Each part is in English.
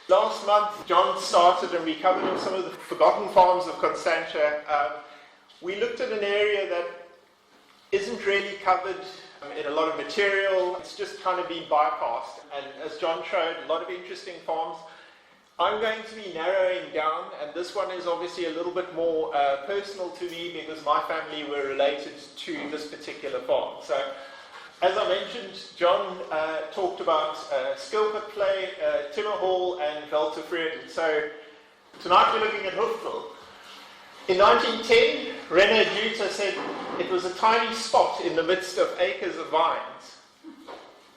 Last month, John started and we covered some of the forgotten farms of Constantia. We looked at an area that isn't really covered in a lot of material. It's just kind of been bypassed. And as John showed, a lot of interesting farms. I'm going to be narrowing down, and this one is obviously a little bit more personal to me because my family were related to this particular farm. So, as I mentioned, John talked about Skilpit Play, Timmerhall and Veltefreden. So tonight we're looking at Hoofdville. In 1910, René Juta said it was a tiny spot in the midst of acres of vines.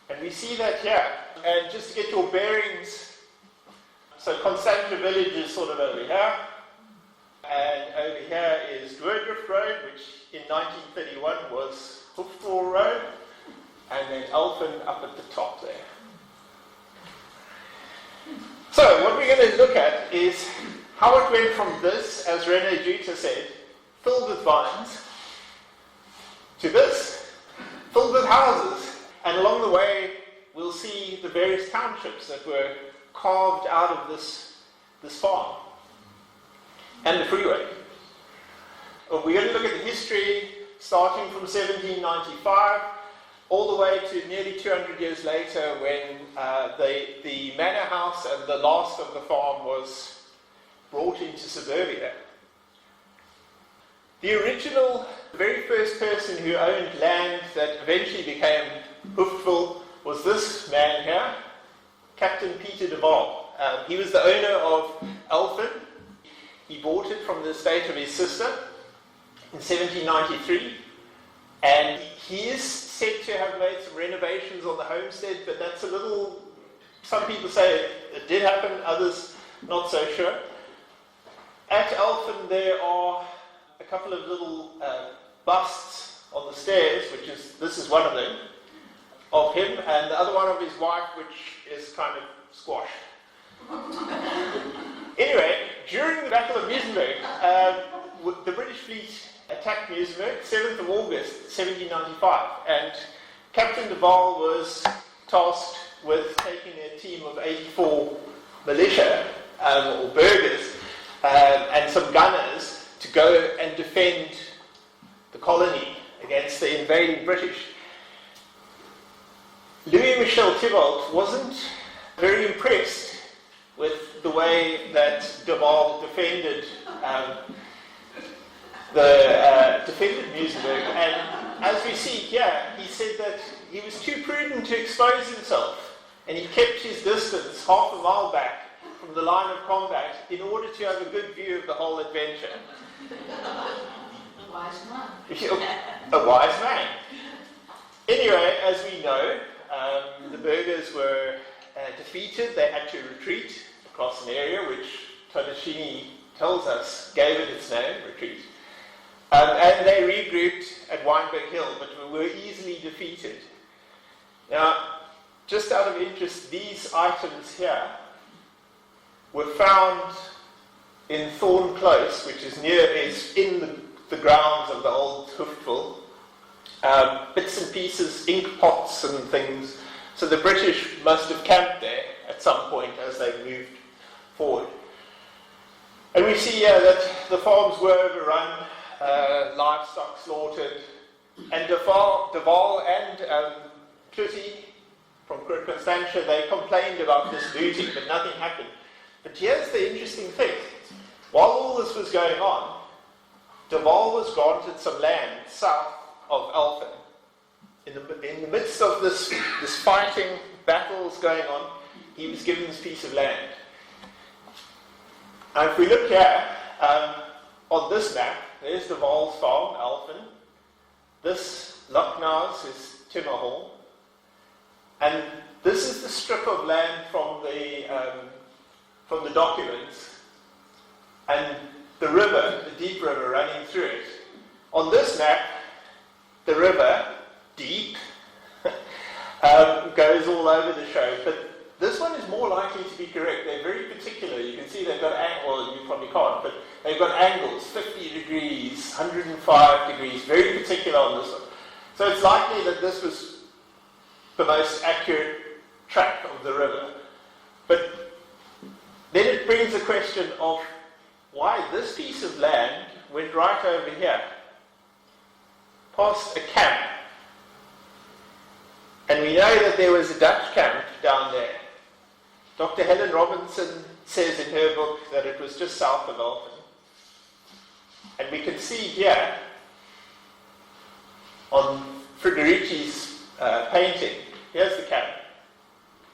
And we see that here. And just to get your bearings, so Constantia village is sort of over here. And over here is Dordrecht Road, which in 1931 was Hoofdville Road. And then Elphin up at the top there. So what we're going to look at is how it went from this, as René Juta said, filled with vines, to this, filled with houses. And along the way, we'll see the various townships that were carved out of this farm, and the freeway. We're going to look at the history, starting from 1795, all the way to nearly 200 years later when the manor house and the last of the farm was brought into suburbia. The original, very first person who owned land that eventually became Hoofdville was this man here, Captain Peter de Waal. He was the owner of Elphin. He bought it from the estate of his sister in 1793, and he is said to have made some renovations on the homestead, but that's a little, some people say it did happen, others not so sure. At Elphin there are a couple of little busts on the stairs, this is one of them, of him, and the other one of his wife, which is kind of squashed. Anyway, during the Battle of Muizenberg, the British fleet attacked Muizenberg, 7th of August, 1795, and Captain de Waal was tasked with taking a team of 84 militia, or burghers, and some gunners to go and defend the colony against the invading British. Louis Michel Thibault wasn't very impressed with the way that de Waal defended Muizenberg, and as we see here, he said that he was too prudent to expose himself, and he kept his distance half a mile back from the line of combat in order to have a good view of the whole adventure. A wise man. A wise man. Anyway, as we know, the burghers were defeated. They had to retreat across an area which Todashini tells us gave it its name, retreat. And they regrouped at Weinberg Hill, but were easily defeated. Now, just out of interest, these items here were found in Thorn Close, which is in the grounds of the old Hoofdville. Bits and pieces, ink pots and things. So the British must have camped there at some point as they moved forward. And we see here that the farms were overrun, livestock slaughtered, and de Waal and Cluty from Constantia, they complained about this looting, but nothing happened. But here's the interesting thing. While all this was going on, de Waal was granted some land south of Elphin. In the midst of this fighting, battles going on, he was given this piece of land. Now if we look here, on this map, there's de Waal's farm, Elphin. This Lochnaus is Timmerhall. And this is the strip of land from the documents, and the river, the deep river running through it. On this map, the river, deep, goes all over the show, but this one is more likely to be correct. They're very particular. You can see they've got well, you probably can't, but they've got angles, 50 degrees, 105 degrees, very particular on this one. So it's likely that this was the most accurate track of the river. But then it brings the question of why this piece of land went right over here, past a camp. And we know that there was a Dutch camp down there. Dr. Helen Robinson says in her book that it was just south of Alphen. And we can see here, on Friderici's painting, here's the camp,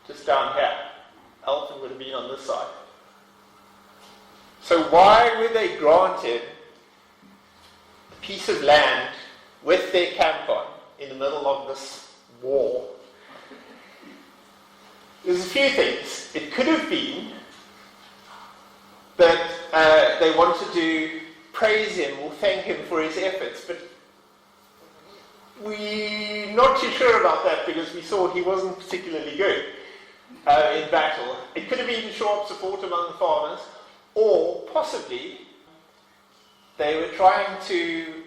just down here. Alphen would have been on this side. So why were they granted a piece of land with their camp on in the middle of this war? There's a few things. It could have been that they wanted to praise him or thank him for his efforts, but we're not too sure about that because we saw he wasn't particularly good in battle. It could have been to show up support among the farmers, or possibly they were trying to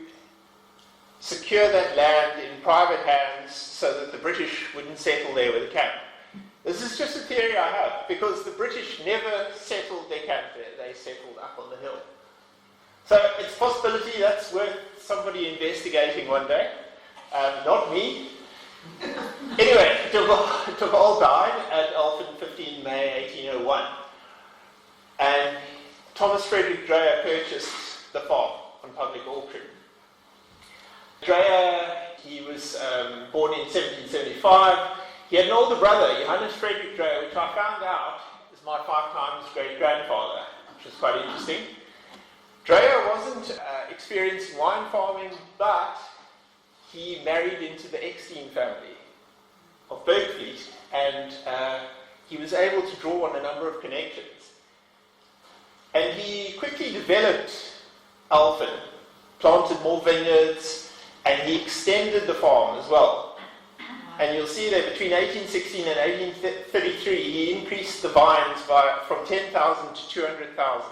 secure that land in private hands so that the British wouldn't settle there with a camp. This is just a theory I have, because the British never settled their camp there. They settled up on the hill. So it's a possibility that's worth somebody investigating one day. Not me. Anyway, Duval died at Alphen 15 May 1801. And Thomas Frederick Dreyer purchased the farm on public auction. Dreyer, he was born in 1775. He had an older brother, Johannes Frederick Dreyer, which I found out is my 5 times great-grandfather, which was quite interesting. Dreyer wasn't experienced in wine farming, but he married into the Eckstein family of Bergfleet, and he was able to draw on a number of connections. And he quickly developed Alphen, planted more vineyards, and he extended the farm as well. And you'll see that between 1816 and 1833, he increased the vines from 10,000 to 200,000.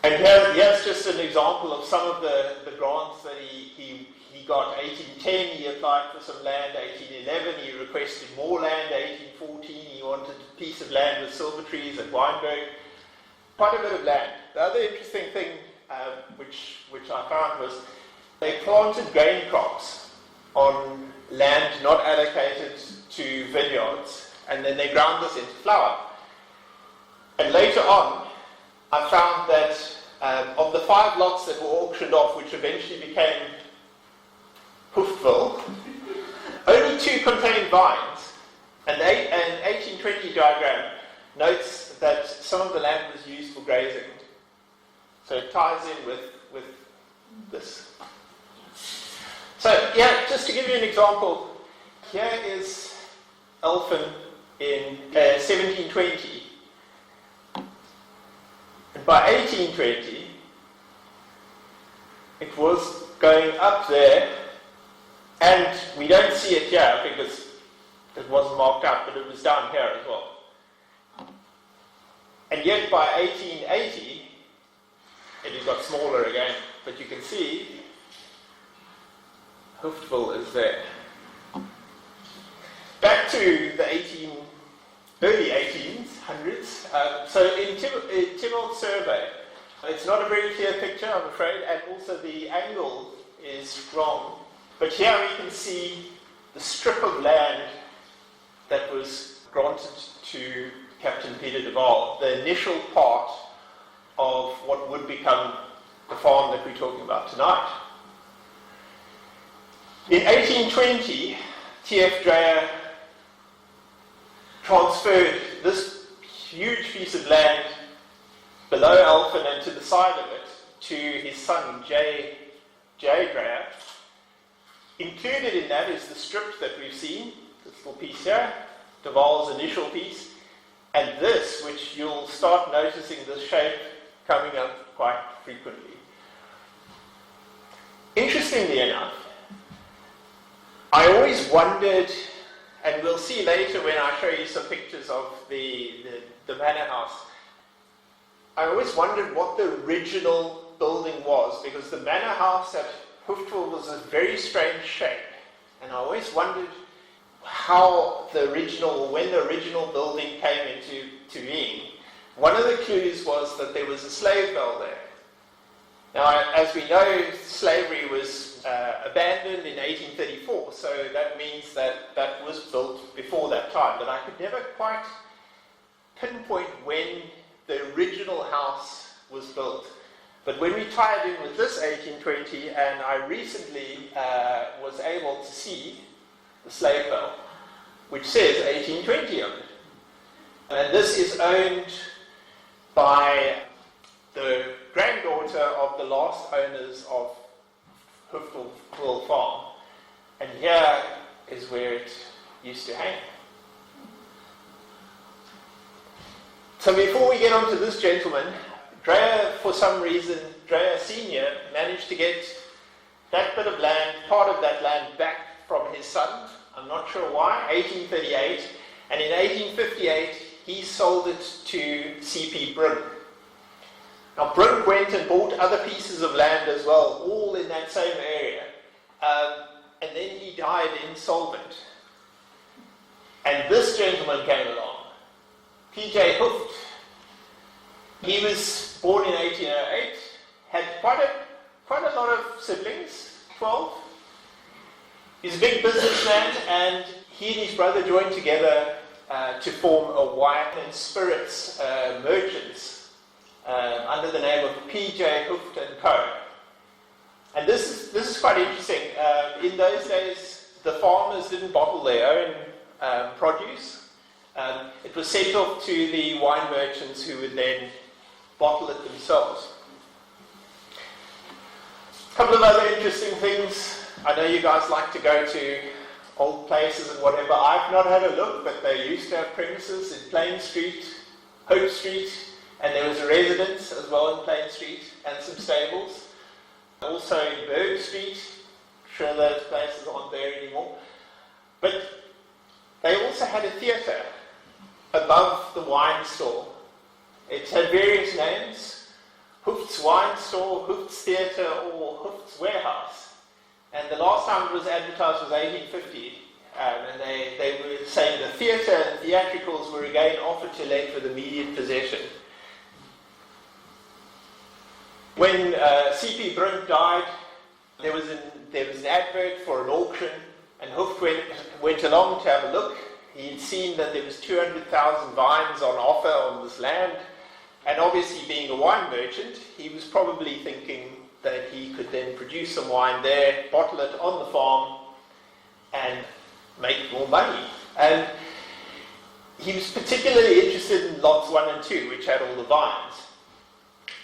And here's just an example of some of the grants that he got. 1810, he applied for some land. 1811, he requested more land. 1814, he wanted a piece of land with silver trees at Weinberg. Quite a bit of land. The other interesting thing which I found was they planted grain crops on land not allocated to vineyards, and then they ground this into flour. And later on, I found that of the 5 lots that were auctioned off, which eventually became Hoofdville, only 2 contained vines. And an 1820 diagram notes that some of the land was used for grazing. So it ties in with this. So, yeah, just to give you an example, here is Alphen in 1720. And by 1820, it was going up there, and we don't see it here because it wasn't marked up, but it was down here as well. And yet by 1880, it has got smaller again, but you can see Hoofdville is there. Back to the early 1800s. So in Timold's survey, it's not a very clear picture, I'm afraid, and also the angle is wrong. But here we can see the strip of land that was granted to Captain Peter de Waal, the initial part of what would become the farm that we're talking about tonight. In 1820, T.F. Dreyer transferred this huge piece of land below Alphen and to the side of it to his son, J. Dreyer. Included in that is the strip that we've seen, this little piece here, de Waal's initial piece, and this, which you'll start noticing this shape coming up quite frequently. Interestingly enough, I always wondered, and we'll see later when I show you some pictures of the manor house, I always wondered what the original building was, because the manor house at Hoofdville was a very strange shape, and I always wondered when the original building came into being, one of the clues was that there was a slave bell there. Now, as we know, slavery was abandoned in 1834, so that means that that was built before that time, but I could never quite pinpoint when the original house was built. But when we tied in with this 1820, and I recently was able to see the slave bell, which says 1820 on it. And this is owned by the granddaughter of the last owners of Hoofdwil Farm. And here is where it used to hang. So before we get on to this gentleman, Dreyer, for some reason, Dreyer Sr. managed to get that bit of land, part of that land, back from his son. I'm not sure why, 1838. And in 1858, he sold it to C.P. Brink. Now, Brink went and bought other pieces of land as well, all in that same area. And then he died insolvent. And this gentleman came along, P.J. Hooft. He was born in 1808, had quite a lot of siblings, 12. He's a big businessman, and he and his brother joined together to form a wine and spirits merchants under the name of P.J. Hooft and Co. And this is quite interesting. In those days, the farmers didn't bottle their own produce. It was sent off to the wine merchants, who would then bottle it themselves. A couple of other interesting things. I know you guys like to go to old places and whatever. I've not had a look, but they used to have premises in Plain Street, Hope Street, and there was a residence as well in Plain Street, and some stables. Also in Berg Street. I'm sure those places aren't there anymore. But they also had a theatre above the wine store. It had various names: Hooft's Wine Store, Hooft's Theatre, or Hooft's Warehouse. And the last time it was advertised was 1850. And they were saying the theatre and theatricals were again offered to let with immediate possession. When C.P. Brink died, there was an advert for an auction, and Hooft went along to have a look. He had seen that there was 200,000 vines on offer on this land. And obviously, being a wine merchant, he was probably thinking that he could then produce some wine there, bottle it on the farm, and make more money. And he was particularly interested in lots 1 and 2, which had all the vines.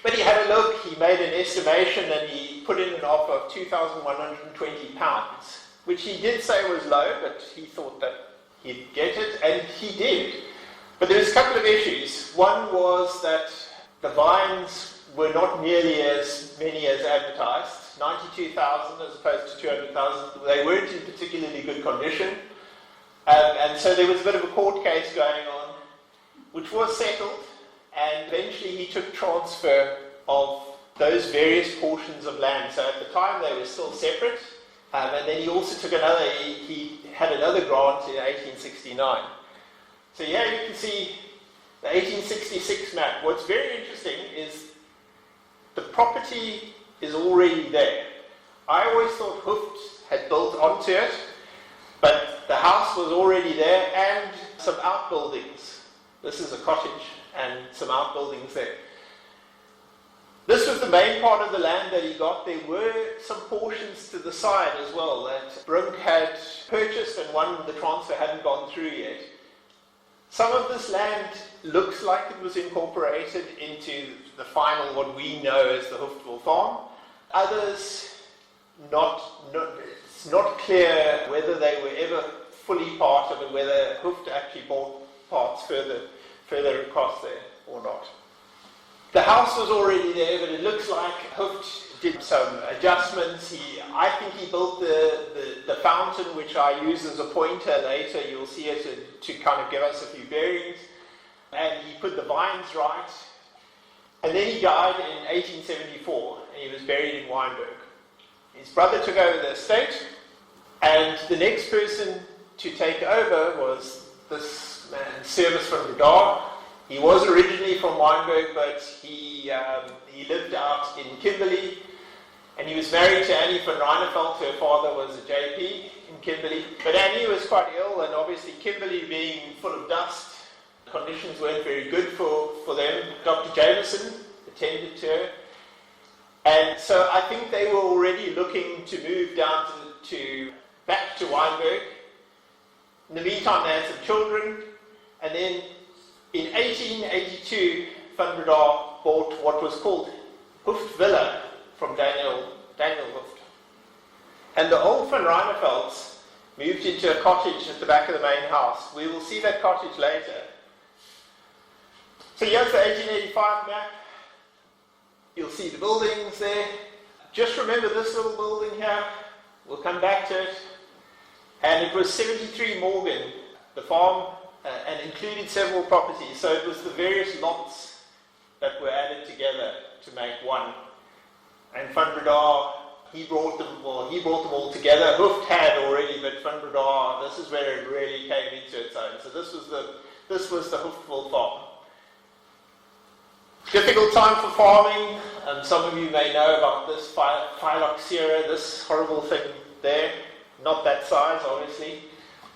But he had a look, he made an estimation, and he put in an offer of £2,120, which he did say was low, but he thought that he'd get it, and he did. But there was a couple of issues. One was that the vines were not nearly as many as advertised, 92,000 as opposed to 200,000. They weren't in particularly good condition. And so there was a bit of a court case going on, which was settled, and eventually he took transfer of those various portions of land. So at the time they were still separate, and then he also took he had another grant in 1869. So here you can see the 1866 map. What's very interesting is the property is already there. I always thought Hooft had built onto it, but the house was already there, and some outbuildings. This is a cottage and some outbuildings there. This was the main part of the land that he got. There were some portions to the side as well that Brink had purchased, and one, the transfer hadn't gone through yet. Some of this land looks like it was incorporated into the final, what we know as the Hoofdwil Farm. Others, it's not clear whether they were ever fully part of it, whether Hooft actually bought parts further across there or not. The house was already there, but it looks like Hooft did some adjustments. I think he built the fountain, which I use as a pointer later. You'll see it to kind of give us a few bearings. And he put the vines right. And then he died in 1874, and he was buried in Wynberg. His brother took over the estate, and the next person to take over was this man, Service van Breda. He was originally from Wynberg, but he lived out in Kimberley, and he was married to Annie van Reineveld. Her father was a JP in Kimberley. But Annie was quite ill, and obviously Kimberley being full of dust, conditions weren't very good for them. Dr. Jameson attended to her. And so I think they were already looking to move down back to Wynberg. In the meantime, they had some children, and then in 1882, Van Breda bought what was called Hooft Villa from Daniel Hooft. And the old Van Reinevelds moved into a cottage at the back of the main house. We will see that cottage later. So here's the 1885 map. You'll see the buildings there. Just remember this little building here. We'll come back to it. And it was 73 Morgan, the farm, and included several properties. So it was the various lots that were added together to make one. And Van Breda, he brought them all together. Hooft had already, but Van Breda, this is where it really came into its own. So this was the Hooftville farm. Difficult time for farming. Some of you may know about this phylloxera, this horrible thing there. Not that size, obviously.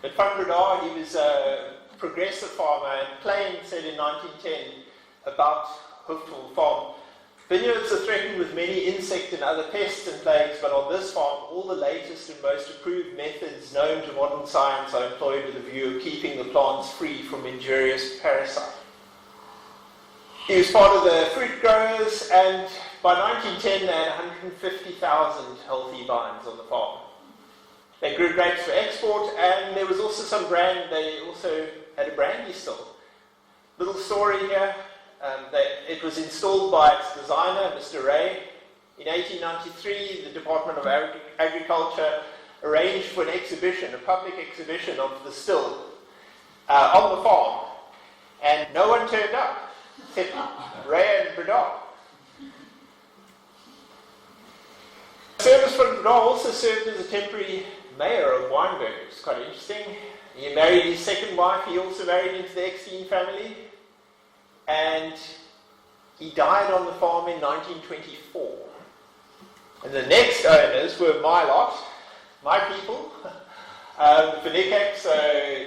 But Van Breda, he was a progressive farmer, and Plain said in 1910 about Hooftville farm, vineyards are threatened with many insect and other pests and plagues, but on this farm, all the latest and most approved methods known to modern science are employed with a view of keeping the plants free from injurious parasites. He was part of the fruit growers, and by 1910 they had 150,000 healthy vines on the farm. They grew grapes for export, and there was also some they also had a brandy still. Little story here, it was installed by its designer, Mr. Ray. In 1893, the Department of Agriculture arranged for an exhibition, a public exhibition of the still on the farm, and no one turned up. Ray and Breda. Service van Breda also served as a temporary mayor of Wynberg. It's quite interesting. He married his second wife. He also married into the Eckstein family. And he died on the farm in 1924. And the next owners were my lot, my people, Vernacular. So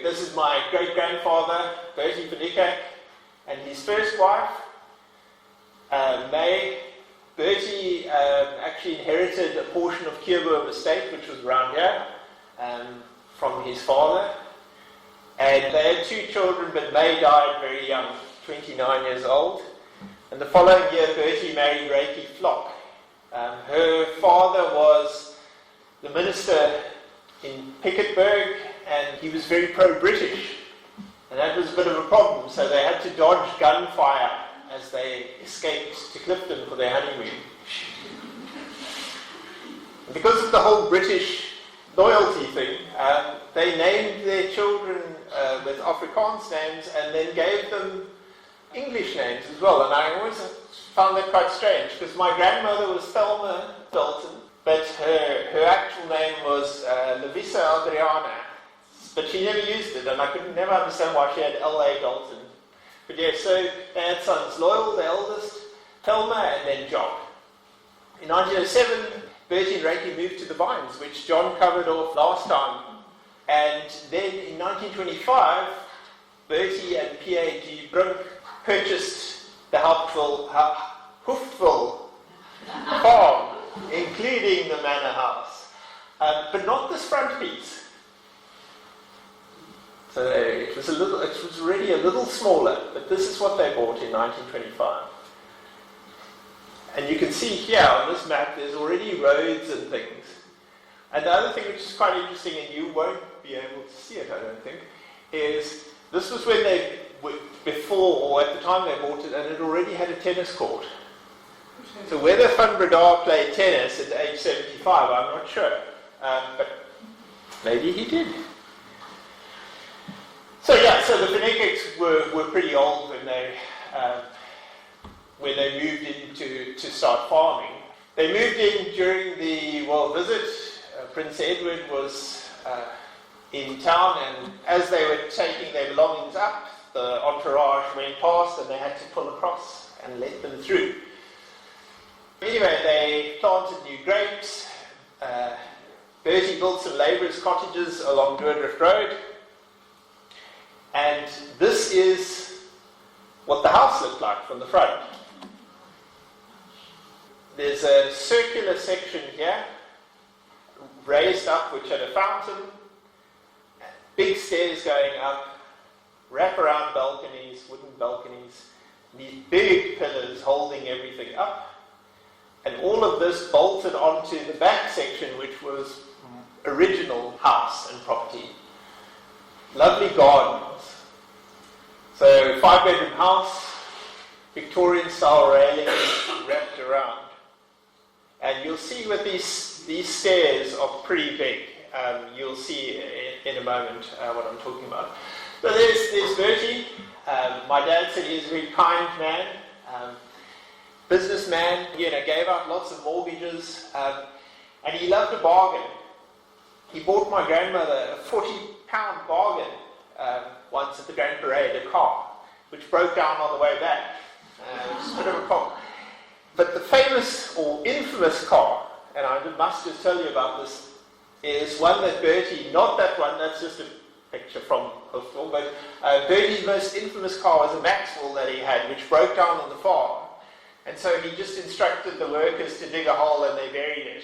this is my great-grandfather, Bertie Vernacular, and his first wife, May. Bertie actually inherited a portion of Kierboom estate, which was around here, from his father. And they had 2 children, but May died very young, 29 years old. And the following year, Bertie married Reiki Flock. Her father was the minister in Piketberg, and he was very pro-British. And that was a bit of a problem, so they had to dodge gunfire as they escaped to Clifton for their honeymoon. And because of the whole British loyalty thing, they named their children with Afrikaans names and then gave them English names as well. And I always found that quite strange, because my grandmother was Thelma Dalton, but her actual name was Lavisa Adriana. But she never used it, and I could never understand why she had L.A. Dalton. But yeah, so they had sons, Loyal, the eldest, Thelma, and then John. In 1907, Bertie and Reiki moved to the Vines, which John covered off last time. And then in 1925, Bertie and P.A.G. Brink purchased the Hooftville farm, including the manor house, but not this front piece. So it was already a little smaller, but this is what they bought in 1925. And you can see here on this map, there's already roads and things. And the other thing which is quite interesting, and you won't be able to see it, I don't think, is this was when they, before or at the time they bought it, and it already had a tennis court. So whether Van Breda played tennis at age 75, I'm not sure. But maybe he did. So yeah, so the Vernaculars were pretty old when they moved in to start farming. They moved in during the royal visit. Prince Edward was in town, and as they were taking their belongings up, the entourage went past and they had to pull across and let them through. Anyway, they planted new grapes. Bertie built some labourers' cottages along Dordrecht Road. And this is what the house looked like from the front. There's a circular section here, raised up, which had a fountain, big stairs going up, wrap-around balconies, wooden balconies, these big pillars holding everything up, and all of this bolted onto the back section, which was original house and property. Lovely gardens. So 5-bedroom house, Victorian-style railings wrapped around. And you'll see with these stairs are pretty big. You'll see in a moment what I'm talking about. But there's Bertie. My dad said he's a very kind man, businessman. Gave out lots of mortgages, and he loved a bargain. He bought my grandmother a £40 bargain once at the Grand Parade, a car, which broke down on the way back. Which is a bit of a car. But the famous or infamous car, and I must just tell you about this, is one that Bertie, not that one, that's just a picture from Hoofdwil, but Bertie's most infamous car was a Maxwell that he had, which broke down on the farm. And so he just instructed the workers to dig a hole and they buried it.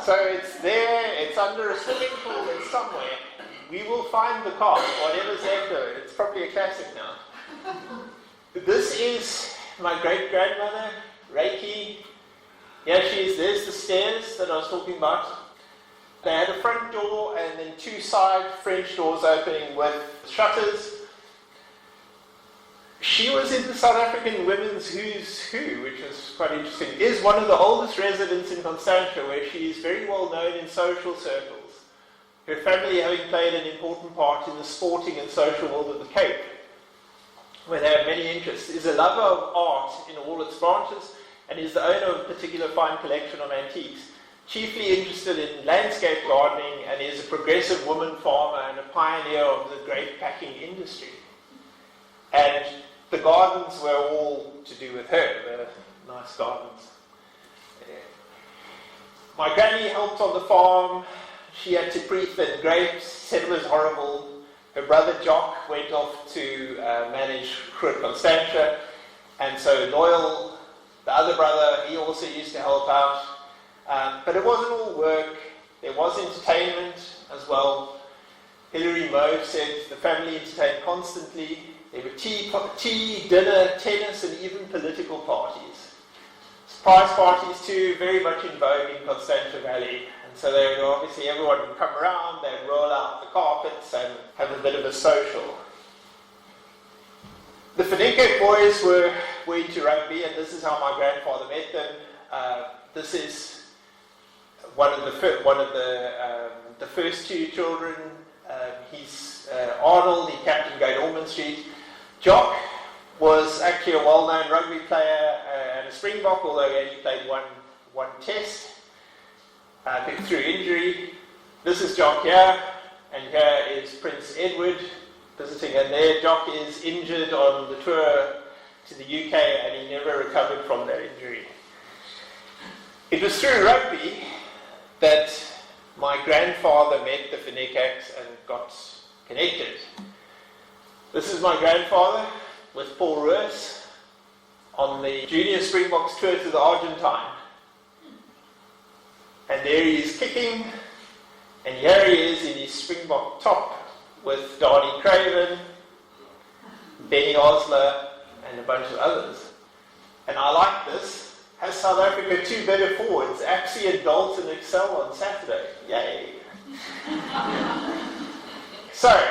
So it's there, it's under a swimming pool, it's somewhere. We will find the car, whatever's left of it. It's probably a classic now. This is my great-grandmother, Reiki. Here she is. There's the stairs that I was talking about. They had a front door and then 2 side French doors opening with shutters. She was in the South African Women's Who's Who, which was quite interesting. Is one of the oldest residents in Constantia, where she is very well known in social circles. Her family having played an important part in the sporting and social world of the Cape, where they have many interests, is a lover of art in all its branches, and is the owner of a particular fine collection of antiques, chiefly interested in landscape gardening, and is a progressive woman farmer and a pioneer of the grape packing industry. And the gardens were all to do with her, the nice gardens. My granny helped on the farm. She had to pre-thin grapes, said it was horrible. Her brother Jock went off to manage Groot Constantia, and so Loyal, the other brother, he also used to help out. But it wasn't all work. There was entertainment as well. Hilary Mauve said the family entertained constantly. There were tea, dinner, tennis, and even political parties. Surprise parties too, very much in vogue in Constantia Valley. And so they would obviously, everyone would come around, they'd roll out the carpets and have a bit of a social. The Vernacular boys were into rugby, and this is how my grandfather met them. This is one of the first 2 children. He's Arnold, he captained Great Ormond Street. Jock was actually a well-known rugby player and a Springbok, although he only played one test through injury. This is Jock here, and here is Prince Edward visiting, and there Jock is injured on the tour to the UK, and he never recovered from that injury. It was through rugby that my grandfather met the Vernaculars and got connected. This is my grandfather with Paul Roos on the Junior Springboks tour to the Argentine. And there he is kicking, and here he is in his Springbok top with Darnie Craven, Benny Osler, and a bunch of others. And I like this. Has South Africa 2 better forwards, Axie and Dalton excel on Saturday. Yay! So,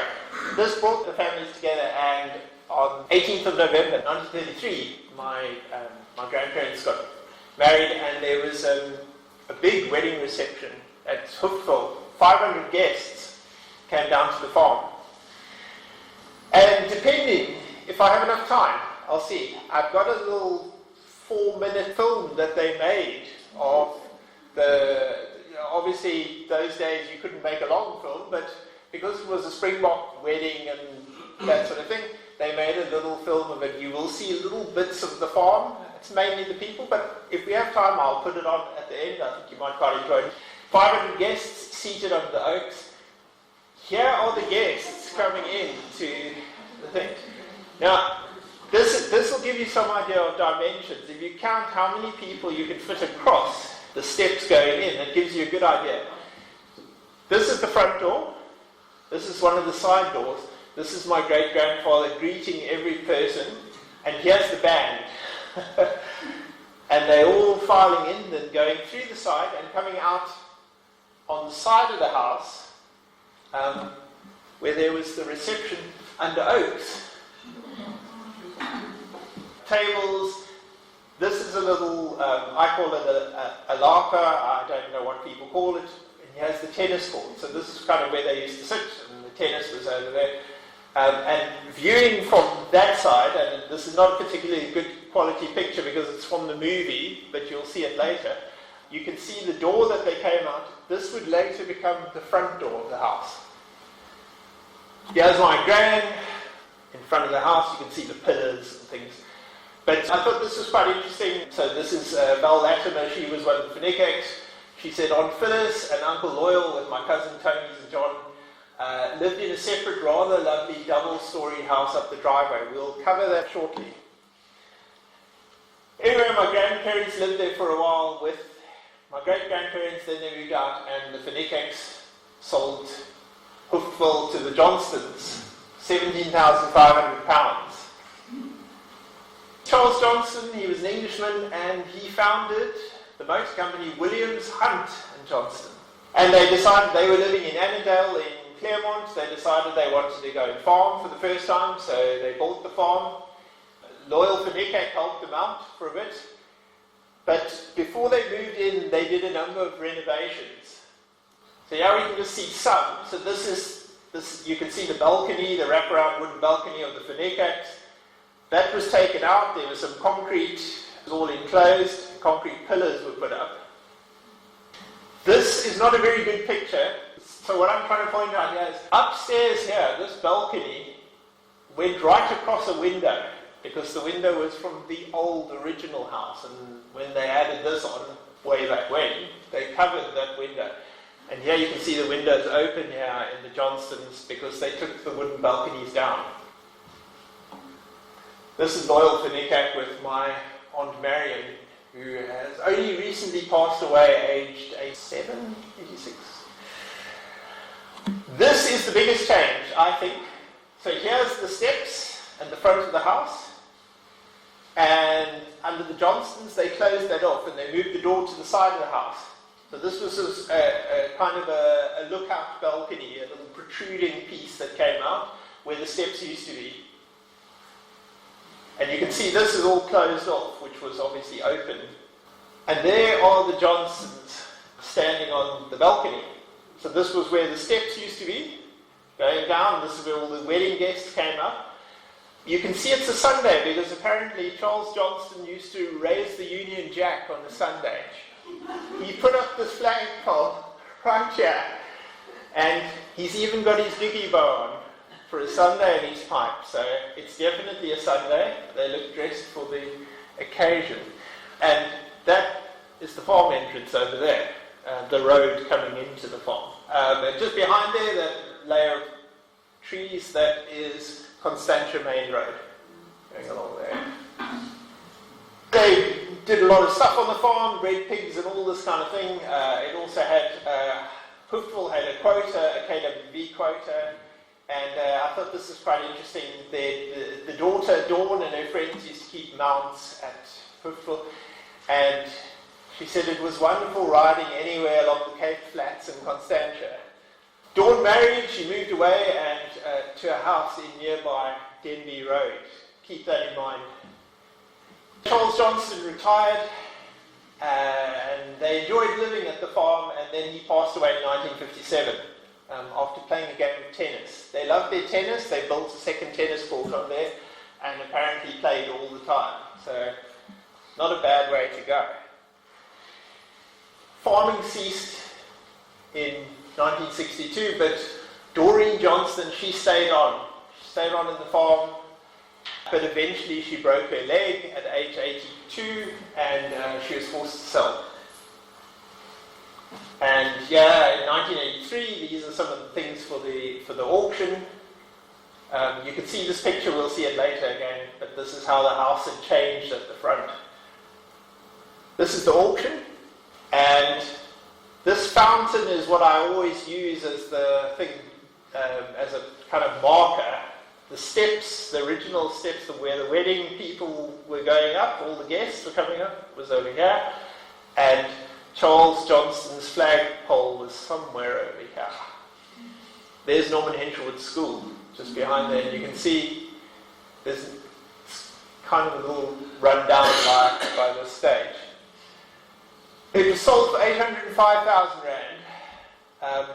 this brought the families together, and on 18th of November 1933, my grandparents got married, and there was a big wedding reception at Hoofdwil. 500 guests came down to the farm. And depending, if I have enough time, I'll see. I've got a little 4-minute film that they made of obviously those days you couldn't make a long film, but because it was a Springbok wedding and that sort of thing, they made a little film of it. You will see little bits of the farm. It's mainly the people, but if we have time, I'll put it on at the end. I think you might quite enjoy it. 500 guests seated under the oaks. Here are the guests coming in to the thing. Now, this will give you some idea of dimensions. If you count how many people you can fit across the steps going in, it gives you a good idea. This is the front door. This is one of the side doors. This is my great-grandfather greeting every person. And here's the band. And they're all filing in and going through the side and coming out on the side of the house where there was the reception under oaks. Tables. This is a little, I call it a larker. I don't know what people call it. And here's the tennis court. So this is kind of where they used to sit, and the tennis was over there. And viewing from that side, and this is not a particularly good quality picture because it's from the movie, but you'll see it later, you can see the door that they came out. This would later become the front door of the house. Here's my gran in front of the house. You can see the pillars and things. But I thought this was quite interesting. So this is Val Latimer. She was one of the Vernaculars. She said, Aunt Phyllis and Uncle Loyal with my cousin Tony and John lived in a separate, rather lovely double-story house up the driveway. We'll cover that shortly. Anyway, my grandparents lived there for a while with my great-grandparents. Then they moved out, and the Vernaculars sold Hoofville to the Johnstons, £17,500. Charles Johnson, he was an Englishman, and he founded the motor company Williams, Hunt and Johnston. And they decided, they were living in Annandale in Claremont. They decided they wanted to go and farm for the first time, so they bought the farm. Loyal Vernacular helped them out for a bit. But before they moved in, they did a number of renovations. So here we can just see some. So this, you can see the balcony, the wraparound wooden balcony of the Vernaculars. That was taken out. There was some concrete, it was all enclosed. Concrete pillars were put up. This is not a very good picture. So what I'm trying to point out here is upstairs here, this balcony went right across a window because the window was from the old original house, and when they added this on way back when, they covered that window. And here you can see the windows open here in the Johnstons because they took the wooden balconies down. This is Loyal Vernacular with my Aunt Marion, who has only recently passed away, aged 86. This is the biggest change, I think. So here's the steps and the front of the house. And under the Johnstons, they closed that off and they moved the door to the side of the house. So this was a kind of a lookout balcony, a little protruding piece that came out where the steps used to be. And you can see this is all closed off, which was obviously open. And there are the Johnstons standing on the balcony. So this was where the steps used to be, going down. This is where all the wedding guests came up. You can see it's a Sunday because apparently Charles Johnston used to raise the Union Jack on a Sunday. He put up this flagpole right here, and he's even got his diggy bow on for a Sunday in his pipe. So it's definitely a Sunday. They look dressed for the occasion. And that is the farm entrance over there, the road coming into the farm. And just behind there, that layer of trees, that is Constantia Main Road, going along there. They did a lot of stuff on the farm, bred pigs and all this kind of thing. It also had, Hoofville had a quota, a KWV quota, and I thought this was quite interesting. The daughter, Dawn, and her friends used to keep mounts at Hoofville, and she said it was wonderful riding anywhere along the Cape Flats in Constantia. Dawn married, she moved away and to a house in nearby Denby Road. Keep that in mind. Charles Johnston retired, and they enjoyed living at the farm, and then he passed away in 1957 after playing a game of tennis. They loved their tennis, they built a second tennis court on there, and apparently played all the time. So, not a bad way to go. Farming ceased in 1962, but Doreen Johnston, she stayed on. She stayed on in the farm, but eventually she broke her leg at age 82, and she was forced to sell. And yeah, in 1983, these are some of the things for the auction. You can see this picture, we'll see it later again, but this is how the house had changed at the front. This is the auction, and this fountain is what I always use as the thing, as a kind of marker. The steps, the original steps where the wedding people were going up, all the guests were coming up, was over here, and Charles Johnston's flagpole was somewhere over here. There's Norman Henshawwood School, just behind there, and you can see there's kind of a little rundown by this stage. It was sold for 805,000 rand,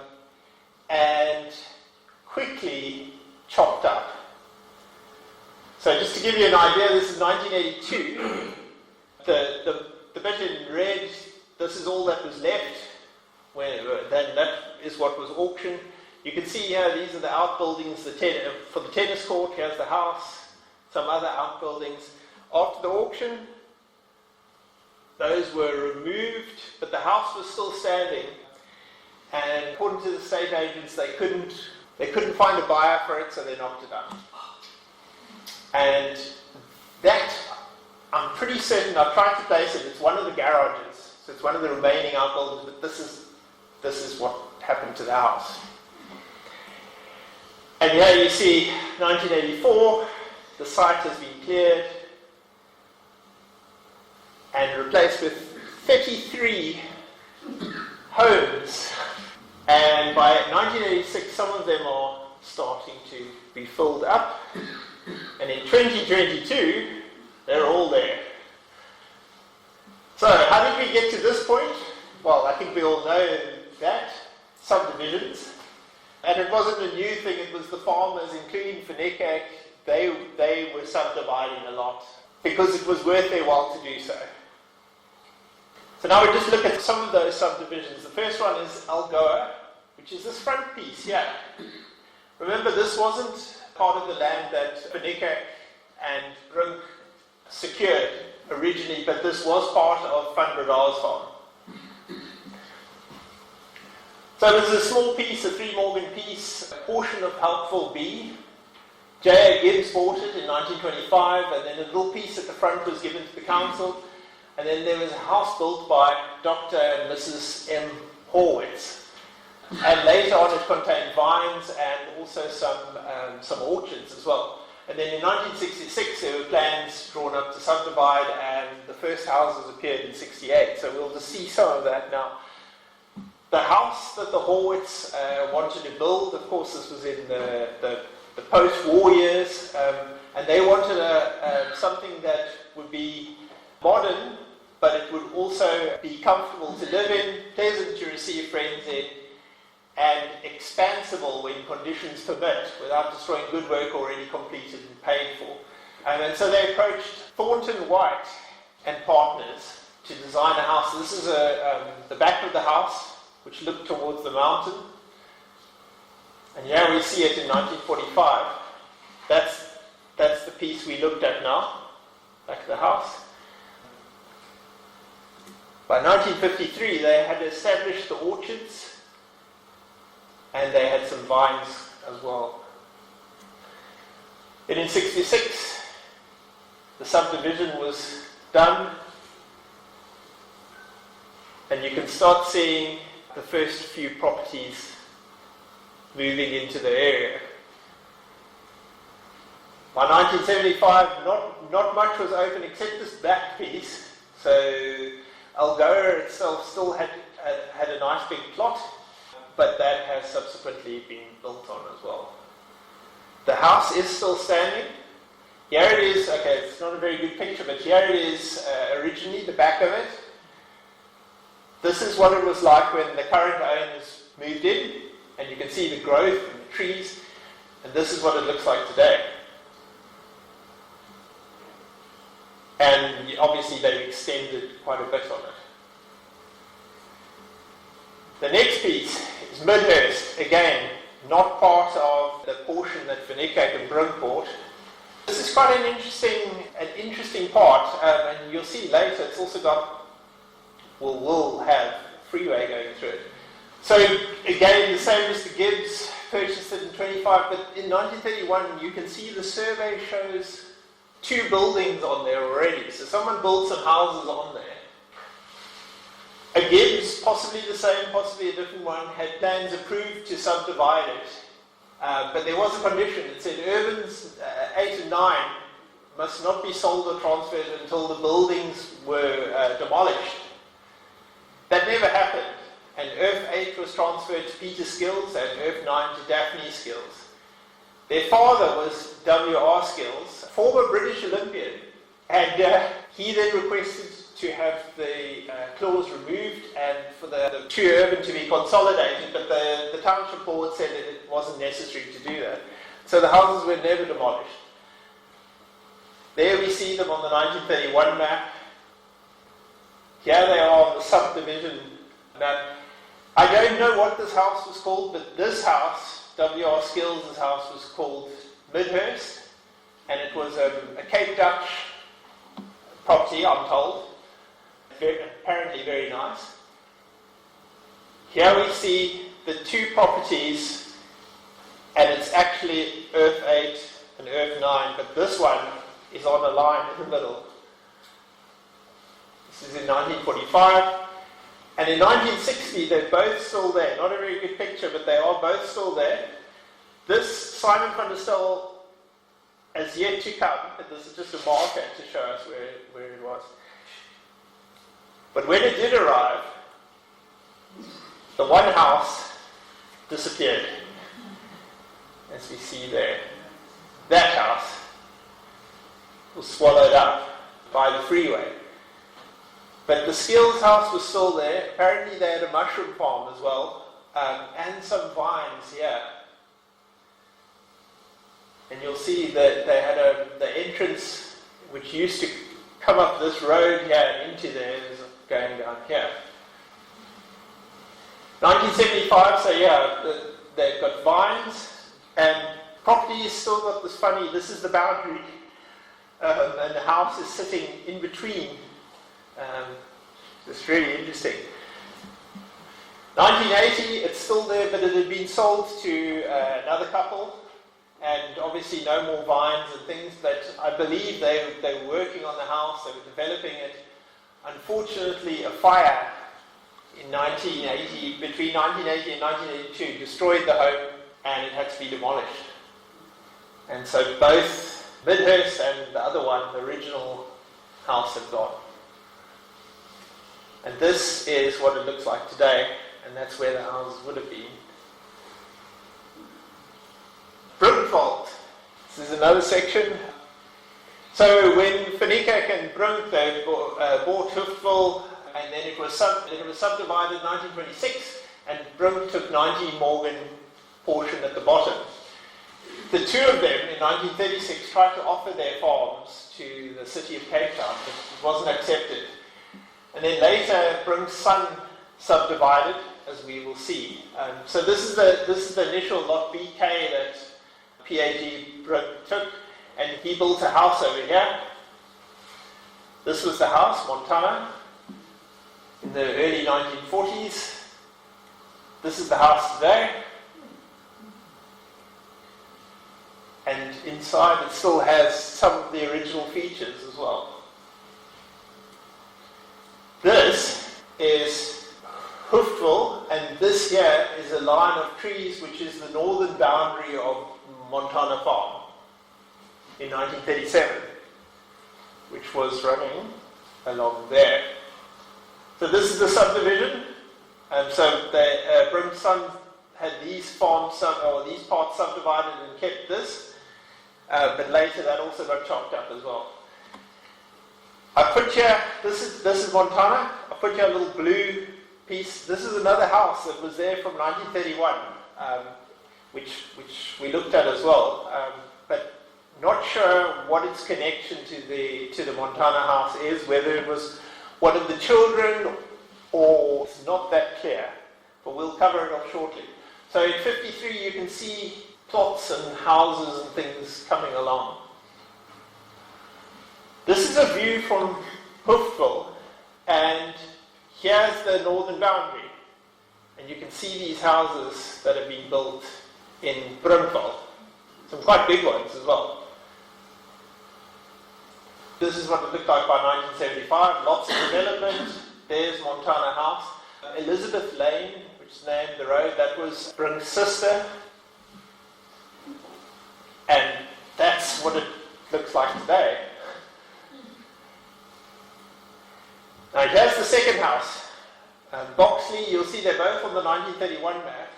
and quickly chopped up. So just to give you an idea, this is 1982. The bit in red, this is all that was left. Then that is what was auctioned. You can see here, these are the outbuildings for the tennis court. Here's the house, some other outbuildings. After the auction, those were removed, but the house was still standing. And according to the estate agents, they couldn't find a buyer for it, so they knocked it down. And that, I'm pretty certain, I've tried to place it, it's one of the garages. So it's one of the remaining outbuildings, but this is what happened to the house. And here you see 1984, the site has been cleared and replaced with 33 homes. And by 1986, some of them are starting to be filled up. And in 2022, they're all there. So, how did we get to this point? Well, I think we all know that. Subdivisions. And it wasn't a new thing, it was the farmers, including Vernacular, they were subdividing a lot because it was worth their while to do so. So now we just look at some of those subdivisions. The first one is Algoa, which is this front piece here. Remember, this wasn't part of the land that Vernacular and Grunk secured originally, but this was part of Van Breda's farm. So this is a small piece, a 3 Morgan piece, a portion of Helpful B. J.A. Gibbs bought it in 1925, and then a little piece at the front was given to the council. And then there was a house built by Dr. and Mrs. M. Horwitz. And later on it contained vines and also some orchards as well. And then in 1966 there were plans drawn up to subdivide, and the first houses appeared in 68. So we'll just see some of that now. The house that the Horwitz wanted to build, of course this was in the post-war years, and they wanted something that would be modern, but it would also be comfortable to live in, pleasant to receive friends in, and expansible when conditions permit, without destroying good work already completed and paid for. And so they approached Thornton White and Partners to design a house. This is the back of the house, which looked towards the mountain. And here we see it in 1945. That's the piece we looked at now, back of the house. By 1953, they had established the orchards, and they had some vines as well. And in 66, the subdivision was done, and you can start seeing the first few properties moving into the area. By 1975, not much was open except this back piece. So Algoa itself still had a nice big plot, but that has subsequently been built on as well. The house is still standing. Here it is. Okay, it's not a very good picture, but here it is originally, the back of it. This is what it was like when the current owners moved in, and you can see the growth and the trees, and this is what it looks like today. And obviously they've extended quite a bit on it. The next piece is Midhurst, again, not part of the portion that Vernacular and Brunk bought. This is quite an interesting part, and you'll see later it's also got, will have freeway going through it. So again, the same as the Gibbs, purchased it in 25, but in 1931 you can see the survey shows 2 buildings on there already. So someone built some houses on there. A Gibbs, possibly the same, possibly a different one, had plans approved to subdivide it. But there was a condition. It said Urbans 8 and 9 must not be sold or transferred until the buildings were demolished. That never happened. And Earth 8 was transferred to Peter Skills and Earth 9 to Daphne Skills. Their father was W.R. Skills, former British Olympian, and he then requested to have the clause removed and for the 2 urban to be consolidated, but the township board said that it wasn't necessary to do that. So the houses were never demolished. There we see them on the 1931 map. Here they are on the subdivision map. I don't know what this house was called, but this house, W.R. Skills' house, was called Midhurst, and it was a Cape Dutch property, I'm told. Apparently very nice. Here we see the 2 properties, and it's actually Earth 8 and Earth 9, but this one is on a line in the middle. This is in 1945. And in 1960, they're both still there. Not a very good picture, but they are both still there. This Simon van der Stel has yet to come, but this is just a marker to show us where it was. But when it did arrive, the one house disappeared, as we see there. That house was swallowed up by the freeway. But the Skills house was still there. Apparently they had a mushroom farm as well, and some vines here. And you'll see that they had the entrance, which used to come up this road here and into there, is going down here. 1975, so yeah, they've got vines, and property has still got this funny, this is the boundary, and the house is sitting in between. It's really interesting. 1980, it's still there, but it had been sold to another couple, and obviously no more vines and things, but I believe they were working on the house, they were developing it. Unfortunately, a fire in 1980, between 1980 and 1982, destroyed the home, and it had to be demolished. And so both Midhurst and the other one, the original house, have gone. And this is what it looks like today, and that's where the houses would have been. Brunkveld. This is another section. So when Vernacular and Brunk, they bought Hoofdville, and then it was subdivided in 1926, and Brunk took 19 Morgan portion at the bottom. The 2 of them in 1936 tried to offer their farms to the city of Cape Town, but it wasn't accepted. And then later, Brunk's son subdivided, as we will see. So this is the initial lot BK that PAG Brunk took, and he built a house over here. This was the house, Montana, in the early 1940s. This is the house today. And inside it still has some of the original features as well. This is Hoofdville, and this here is a line of trees which is the northern boundary of Montana Farm in 1937, which was running along there. So this is the subdivision, and so Brunk's son had these farms or these parts subdivided and kept this, but later that also got chopped up as well. I put here, this is Montana. I put here a little blue piece. This is another house that was there from 1931, which we looked at as well, but not sure what its connection to the Montana house is, whether it was one of the children or it's not that clear. but we'll cover it off shortly. So in 53 you can see plots and houses and things coming along. This is a view from Hoofdville, and here's the northern boundary. And you can see these houses that have been built in Brunval. Some quite big ones as well. This is what it looked like by 1975. Lots of development. There's Montana House. Elizabeth Lane, which is named the road, that was Brunk's sister. And that's what it looks like today. Now here's the second house. Boxley, you'll see they're both on the 1931 map.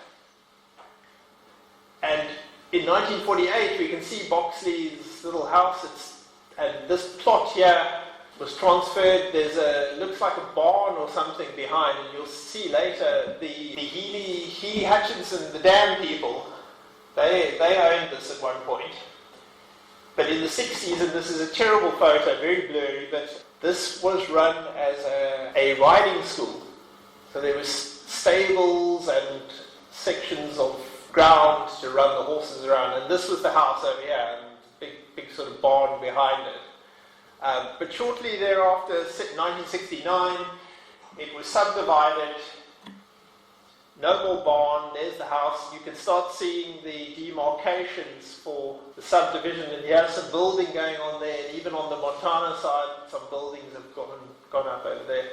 And in 1948 we can see Boxley's little house. And this plot here was transferred. There's looks like a barn or something behind, and you'll see later the Healy Hutchinson, the dam people, they owned this at one point. But in the 60s, and this is a terrible photo, very blurry, but this was run as a riding school. So there was stables and sections of ground to run the horses around, and this was the house over here, and big sort of barn behind it. But shortly thereafter, 1969, it was subdivided. No more barn, there's the house. You can start seeing the demarcations for the subdivision, and here's some building going on there, and even on the Montana side, some buildings have gone up over there.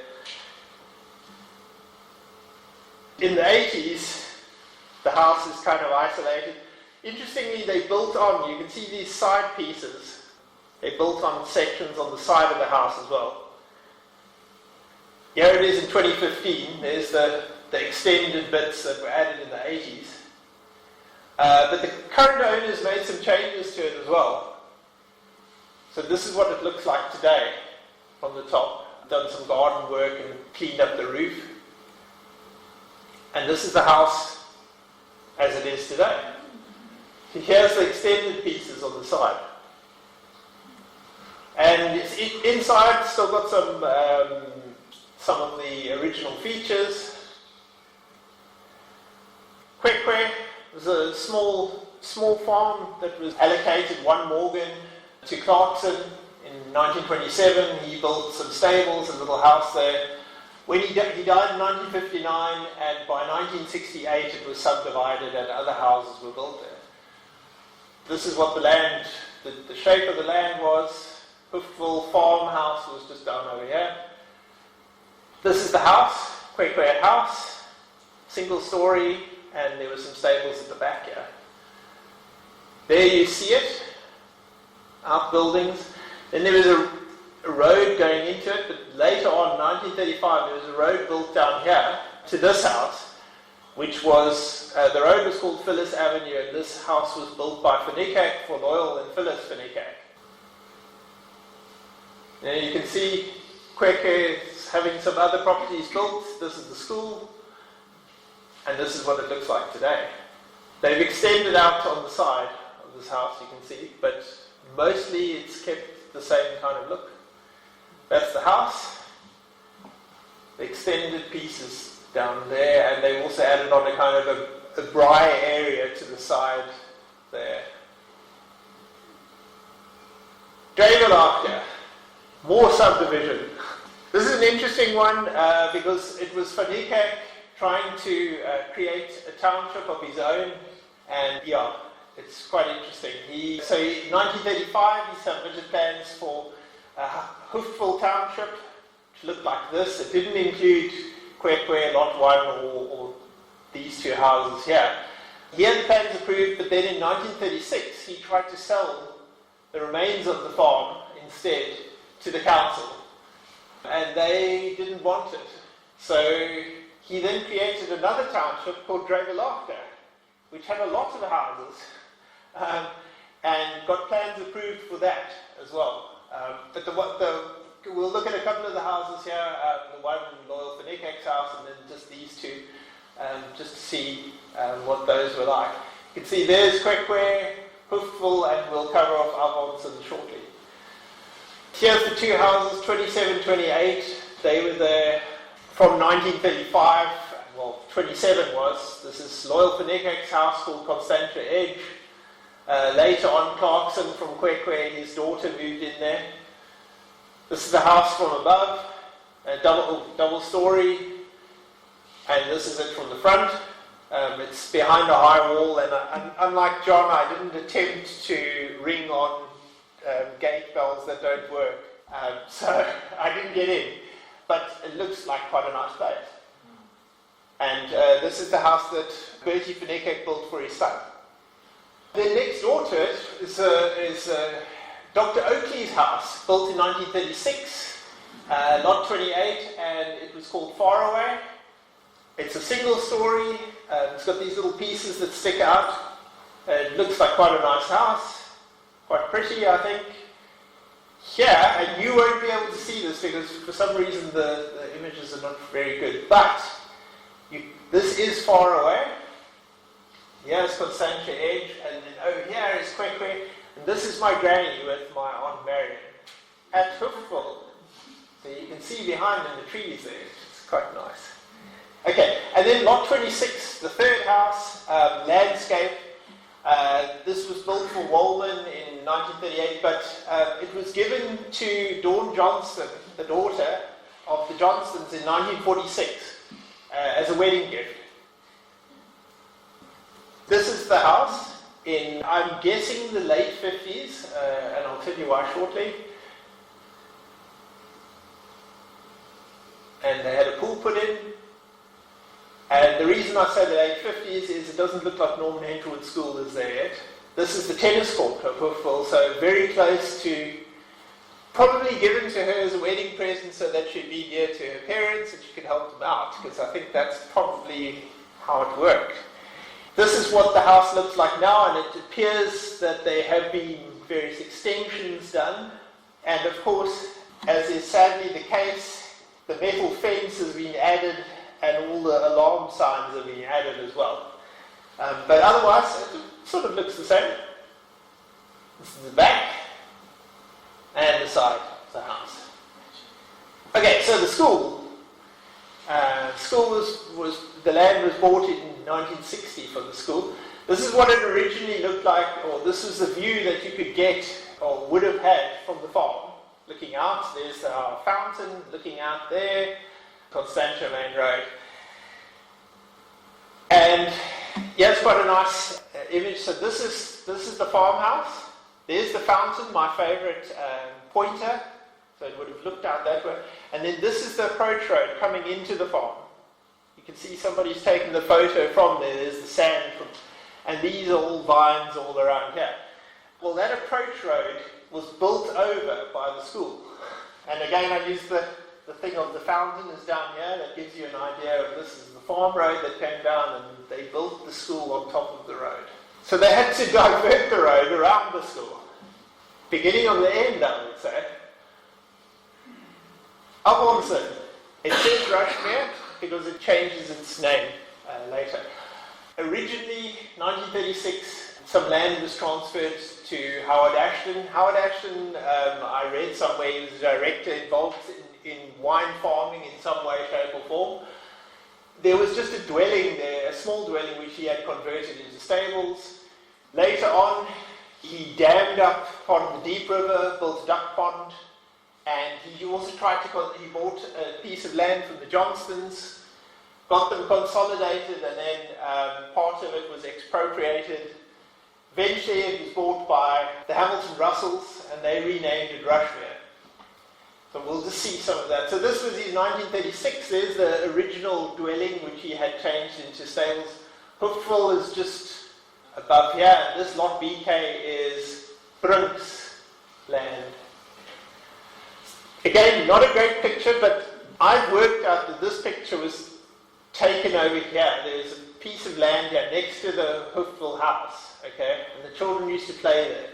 In the 80s, the house is kind of isolated. Interestingly, they built on, you can see these side pieces, they built on sections on the side of the house as well. Here it is in 2015, there's the extended bits that were added in the 80s. But the current owners made some changes to it as well. So this is what it looks like today from the top. Done some garden work and cleaned up the roof. And this is the house as it is today. So here's the extended pieces on the side. And it's inside still got some of the original features. Kwekwe was a small farm that was allocated 1 Morgan to Clarkson in 1927. He built some stables, a little house there. When he died in 1959, and by 1968 it was subdivided and other houses were built there. This is what the land, the shape of the land was. Hoofdville farmhouse was just down over here. This is the house, Kwekwe house, single story, and there were some stables at the back here. There you see it, outbuildings. Then there was a road going into it, but later on, 1935, there was a road built down here to this house, which was, the road was called Phyllis Avenue, and this house was built by Vernacular for Loyal and Phyllis Vernacular. Now you can see Kwekwe is having some other properties built. This is the school, and this is what it looks like today. They've extended out on the side of this house, you can see, but mostly it's kept the same kind of look. That's the house. The extended pieces down there, and they also added on a kind of a braai area to the side there. Vernacular, more subdivision. This is an interesting one because it was Vernacular trying to create a township of his own, and yeah, it's quite interesting. So in 1935 he submitted plans for Hoofdville Township, which looked like this. It didn't include Kwekwe, Lot 1, or these two houses here. He had the plans approved, but then in 1936 he tried to sell the remains of the farm instead to the council, and they didn't want it. So he then created another township called Vernacular, which had a lot of houses, and got plans approved for that as well. But we'll look at a couple of the houses here, the one in Loyal Vernacular's house, and then just these two, just to see what those were like. You can see there's Kwekwe, Hoofdville, and we'll cover off Avonson shortly. Here's the two houses, 27, 28. They were there from 1935, well, well, 27 was. This is Loyal Fanekek's house called Constantia Edge. Later on, Clarkson from Kwekwe, his daughter, moved in there. This is the house from above, a double story, and this is it from the front. It's behind a high wall, and unlike John, I didn't attempt to ring on gate bells that don't work, so I didn't get in. But it looks like quite a nice place. And this is the house that Bertie Fanekek built for his son. Then next door to it is Dr. Oakley's house, built in 1936, lot 28, and it was called Faraway. It's a single story, it's got these little pieces that stick out. It looks like quite a nice house, quite pretty, I think. Here, and you won't be able to see this because for some reason the images are not very good, but this is far away. Here's Constantia Edge, and then over here is Kwekwe, and this is my granny with my Aunt Marion at Hoofville. So you can see behind in the trees there, it's quite nice. Okay, and then lot 26, the third house, landscape. This was built for Walman in 1938, but it was given to Dawn Johnston, the daughter of the Johnstons, in 1946 as a wedding gift. This is the house in, I'm guessing, the late 50s, and I'll tell you why shortly. And they had a pool put in. And the reason I say the late 50s is it doesn't look like Norman Henterwood School is there yet. This is the tennis court of Hoofville, so very close to, probably given to her as a wedding present so that she'd be near to her parents and she could help them out, because I think that's probably how it worked. This is what the house looks like now, and it appears that there have been various extensions done. And of course, as is sadly the case, the metal fence has been added and all the alarm signs have been added as well. But otherwise, it sort of looks the same. This is the back and the side of the house. Okay, so the school. The land was bought in 1960 for the school. This is what it originally looked like, or this is the view that you could get, or would have had, from the farm. Looking out, there's our fountain, looking out there, Constantia Main Road. And yeah, it's quite a nice image. So this is the farmhouse. There's the fountain, my favourite pointer. So it would have looked out that way. And then this is the approach road coming into the farm. You can see somebody's taken the photo from there. There's the sand and these are all vines all around here. Well, that approach road was built over by the school. And again, I use the thing of the fountain is down here. That gives you an idea of this is the farm road that came down, and they built the school on top of the road. So they had to divert the road around the school. Beginning of the end, I would say. Upholson. It says Rushmere because it changes its name later. Originally, 1936, some land was transferred to Howard Ashton. Howard Ashton, I read somewhere, he was a director involved in wine farming in some way, shape or form. There was just a dwelling there, a small dwelling which he had converted into stables. Later on, he dammed up part of the Deep River, built a duck pond, and he also he bought a piece of land from the Johnstons, got them consolidated, and then part of it was expropriated. Eventually it was bought by the Hamilton Russells, and they renamed it Rushmere. So we'll just see some of that. So this was in 1936. There's the original dwelling which he had changed into stables. Hoofville is just above here, and this lot BK is Brink's land. Again, not a great picture, but I've worked out that this picture was taken over here. There's a piece of land here next to the Hoofville house, okay? And the children used to play there.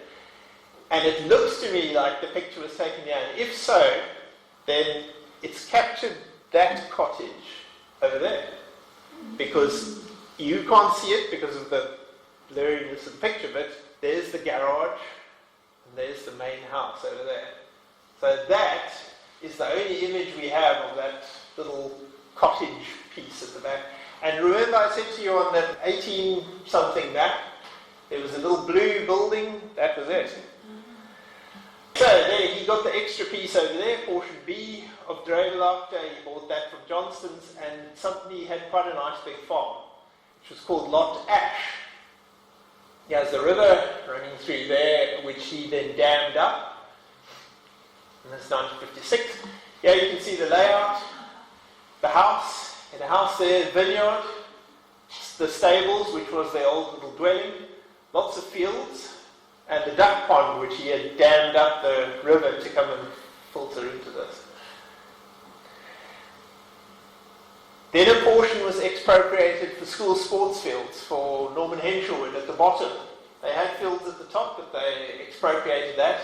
And it looks to me like the picture was taken here. And if so, then it's captured that cottage over there. Because you can't see it because of the blurriness of the picture, but there's the garage and there's the main house over there. So that is the only image we have of that little cottage piece at the back. And remember I said to you on that 18-something map, there was a little blue building, that was it. So there, he got the extra piece over there, portion B of Dredelagte. He bought that from Johnston's, and somebody had quite a nice big farm, which was called Lot Ash. There's the river running through there, which he then dammed up. And that's 1956. Here you can see the layout, the house, and the house there, vineyard, the stables, which was their old little dwelling, lots of fields, and the duck pond, which he had dammed up the river to come and filter into this. Then a portion was expropriated for school sports fields for Norman Henshawood at the bottom. They had fields at the top, but they expropriated that.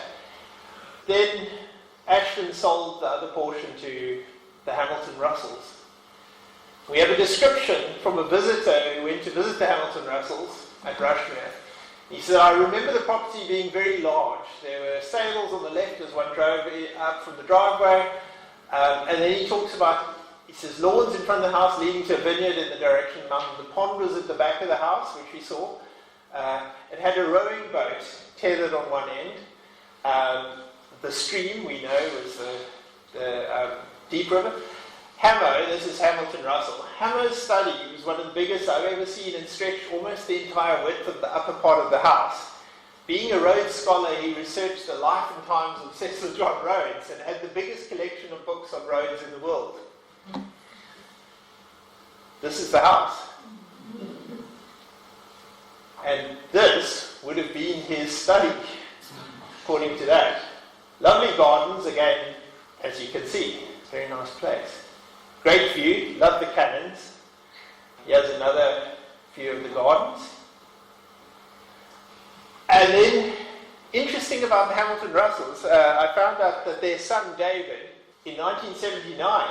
Then Ashton sold the other portion to the Hamilton Russells. We have a description from a visitor who went to visit the Hamilton Russells at Rushmere. He said, I remember the property being very large. There were stables on the left as one drove up from the driveway. And then he talks about, he says, lawns in front of the house leading to a vineyard in the direction of mountain. The pond was at the back of the house, which we saw. It had a rowing boat tethered on one end. The stream, we know, was the Deep River. Hamo, this is Hamilton Russell. Hamo's study was one of the biggest I've ever seen and stretched almost the entire width of the upper part of the house. Being a Rhodes scholar, he researched the life and times of Cecil John Rhodes and had the biggest collection of books on Rhodes in the world. This is the house. And this would have been his study, according to that. Lovely gardens, again, as you can see. Very nice place. Great view, love the cannons. Here's another view of the gardens. And then, interesting about the Hamilton Russells, I found out that their son David, in 1979,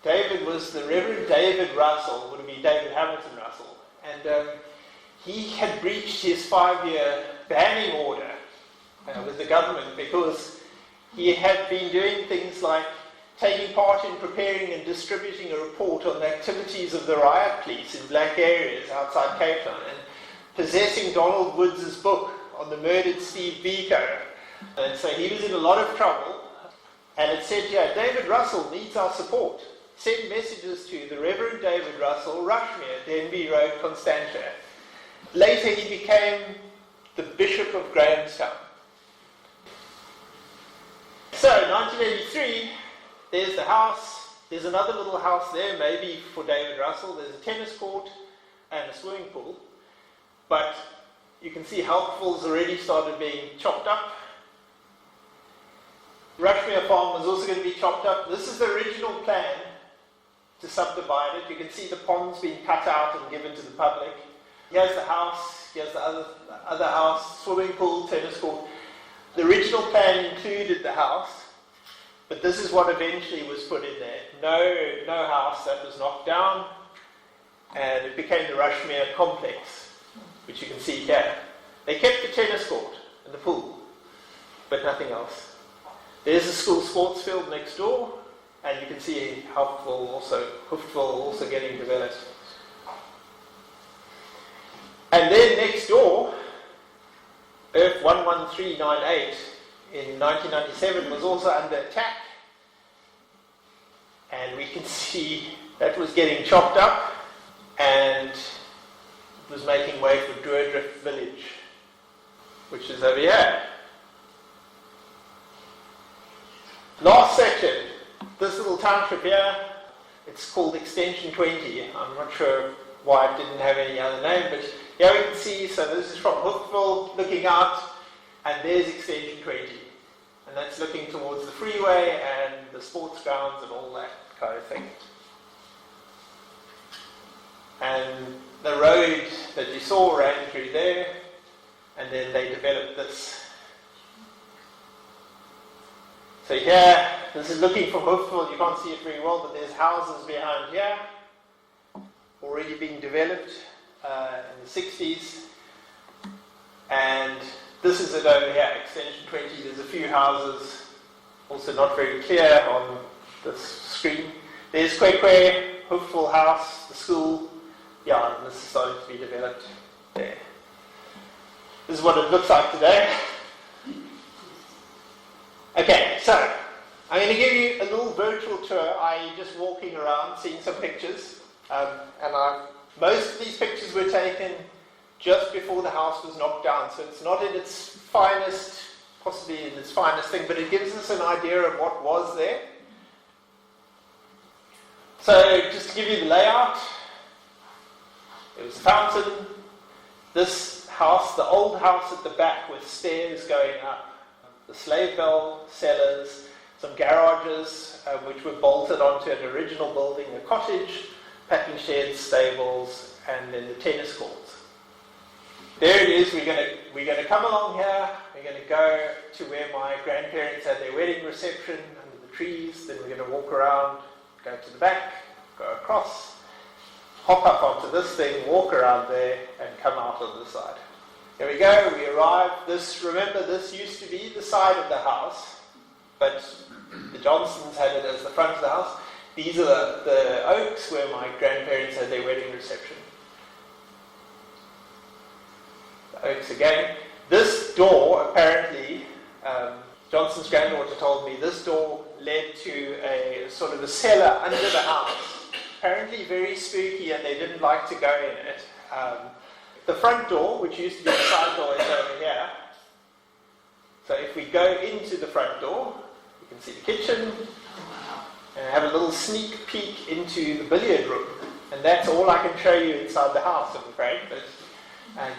David was the Reverend David Russell, would have been David Hamilton Russell, and he had breached his 5-year banning order with the government because he had been doing things like taking part in preparing and distributing a report on the activities of the riot police in black areas outside Cape Town and possessing Donald Woods' book on the murdered Steve Biko. And so he was in a lot of trouble, and it said here, David Russell needs our support. Send messages to the Reverend David Russell, Rushmere, Denby Road, Constantia. Later he became the Bishop of Grahamstown. So, 1983, there's the house. There's another little house there, maybe for David Russell. There's a tennis court and a swimming pool. But you can see Helpful's already started being chopped up. Rushmere Farm was also going to be chopped up. This is the original plan to subdivide it. You can see the ponds being cut out and given to the public. Here's the house. Here's the other house, swimming pool, tennis court. The original plan included the house, but this is what eventually was put in there. No house, that was knocked down, and it became the Rushmere complex, which you can see here. They kept the tennis court and the pool, but nothing else. There's the school sports field next door, and you can see Hoofdville also getting developed. And then next door, Earth 11398 in 1997 was also under attack, and we can see that was getting chopped up and it was making way for Druidrift Village, which is over here. Last section, this little township here, it's called Extension 20. I'm not sure why it didn't have any other name, but here we can see, so this is from Hookville looking out, and there's Extension 20. And that's looking towards the freeway and the sports grounds and all that kind of thing. And the road that you saw ran through there, and then they developed this. So here, this is looking from Hookville, you can't see it very well, but there's houses behind here, already being developed in the 60s, and this is it over here, Extension 20. There's a few houses, also not very clear on this screen. There's Kwekwe, Hopeful House, the school. Yeah, and this is starting to be developed there. This is what it looks like today. Okay, so I'm going to give you a little virtual tour, i.e. just walking around, seeing some pictures. Most of these pictures were taken just before the house was knocked down, so it's not in its finest, possibly in its finest thing, but it gives us an idea of what was there. So just to give you the layout, it was a fountain. This house, the old house at the back with stairs going up, the slave bell, cellars, some garages which were bolted onto an original building, a cottage, packing sheds, stables, and then the tennis courts. There it is. We're going to come along here. We're going to go to where my grandparents had their wedding reception under the trees. Then we're going to walk around, go to the back, go across, hop up onto this thing, walk around there, and come out on the side. Here we go. We arrive. Remember, this used to be the side of the house, but the Johnsons had it as the front of the house. These are the oaks where my grandparents had their wedding reception. The oaks again. This door, apparently, Johnson's granddaughter told me, this door led to a sort of a cellar under the house. Apparently very spooky, and they didn't like to go in it. The front door, which used to be the side door, is over here. So if we go into the front door, you can see the kitchen, and have a little sneak peek into the billiard room. And that's all I can show you inside the house, I'm afraid. But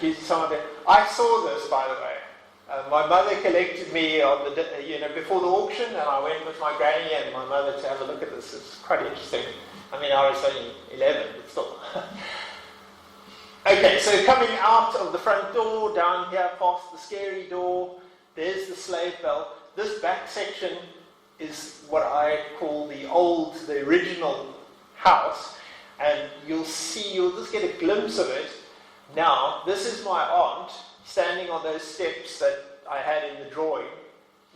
gives you some of it. I saw this, by the way. My mother collected me on before the auction, and I went with my granny and my mother to have a look at this. It's quite interesting. I mean, I was only 11, but still. Okay, so coming out of the front door, down here past the scary door, there's the slave bell. This back section is what I call the original house, and you'll just get a glimpse of it. Now, this is my aunt standing on those steps that I had in the drawing.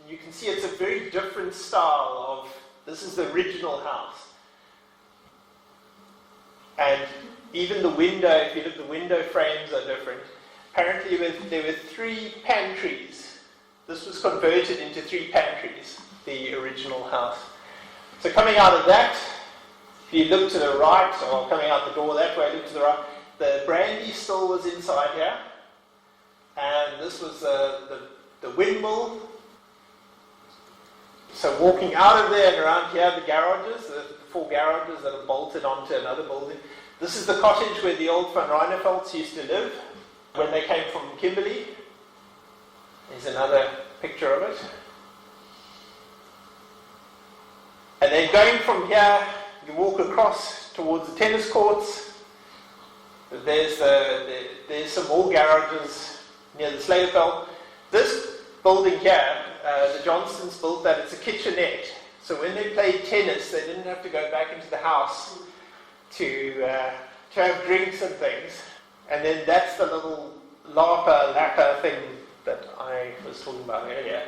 And you can see it's a very different style of, this is the original house. And even the window, if you look, the window frames are different. Apparently there were 3 pantries. This was converted into 3 pantries, the original house. So coming out of that, if you look to the right, or coming out the door that way, look to the right, the brandy still was inside here. And this was the windmill. So walking out of there and around here, the garages, the 4 garages that are bolted onto another building. This is the cottage where the old Van Reynevelds used to live when they came from Kimberley. There's another picture of it. And then going from here, you walk across towards the tennis courts. There's some more garages near the slave bell. This building here, the Johnsons built that. It's a kitchenette. So when they played tennis, they didn't have to go back into the house to have drinks and things. And then that's the little lacquer thing that I was talking about earlier.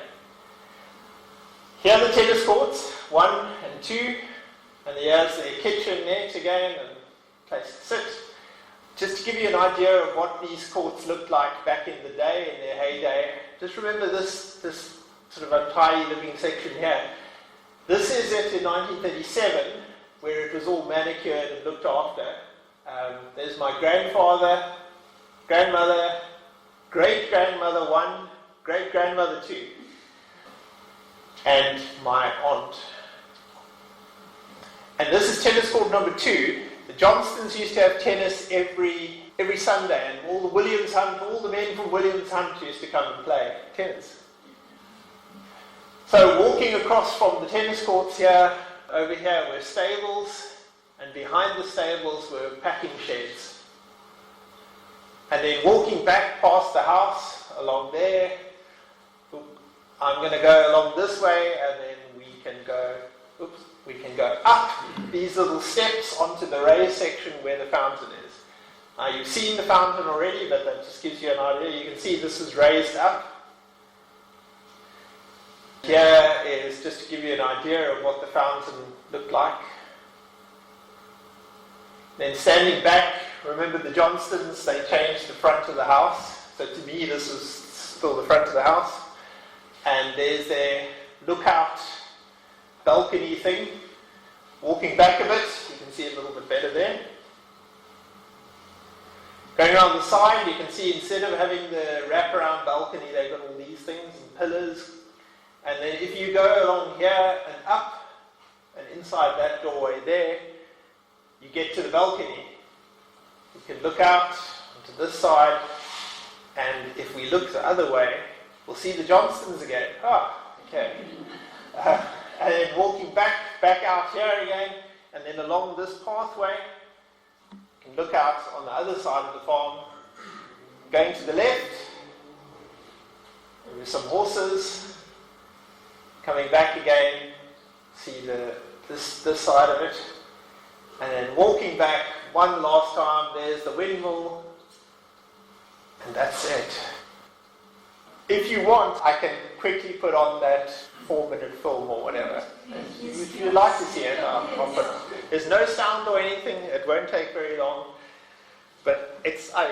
Here are the tennis courts, 1 and 2. And here's the kitchenette again, and place to sit. Just to give you an idea of what these courts looked like back in the day, in their heyday. Just remember this sort of untidy looking section here. This is it in 1937, where it was all manicured and looked after. There's my grandfather, grandmother, great-grandmother 1, great-grandmother 2, and my aunt. And this is tennis court number 2. The Johnstons used to have tennis every Sunday, and all the men from Williams Hunt used to come and play tennis. So walking across from the tennis courts here, over here were stables, and behind the stables were packing sheds. And then walking back past the house, along there, I'm going to go along this way, and then we can go up these little steps onto the raised section where the fountain is. Now you've seen the fountain already, but that just gives you an idea. You can see this is raised up. Here is just to give you an idea of what the fountain looked like. Then standing back, remember the Johnstons, they changed the front of the house. So to me, this was still the front of the house. And there's their lookout balcony thing. Walking back a bit, you can see a little bit better there. Going around the side, you can see instead of having the wraparound balcony, they've got all these things and pillars. And then if you go along here and up, and inside that doorway there, you get to the balcony. You can look out onto this side, and if we look the other way, we'll see the Johnstons again. Ah, okay. And then walking back out here again, and then along this pathway, you can look out on the other side of the farm. Going to the left, there's some horses. Coming back again, see this side of it. And then walking back one last time, there's the windmill, and that's it. If you want, I can quickly put on that 4-minute film or whatever. If you'd like to see it, I'll put it. There's no sound or anything, it won't take very long, but it's fun.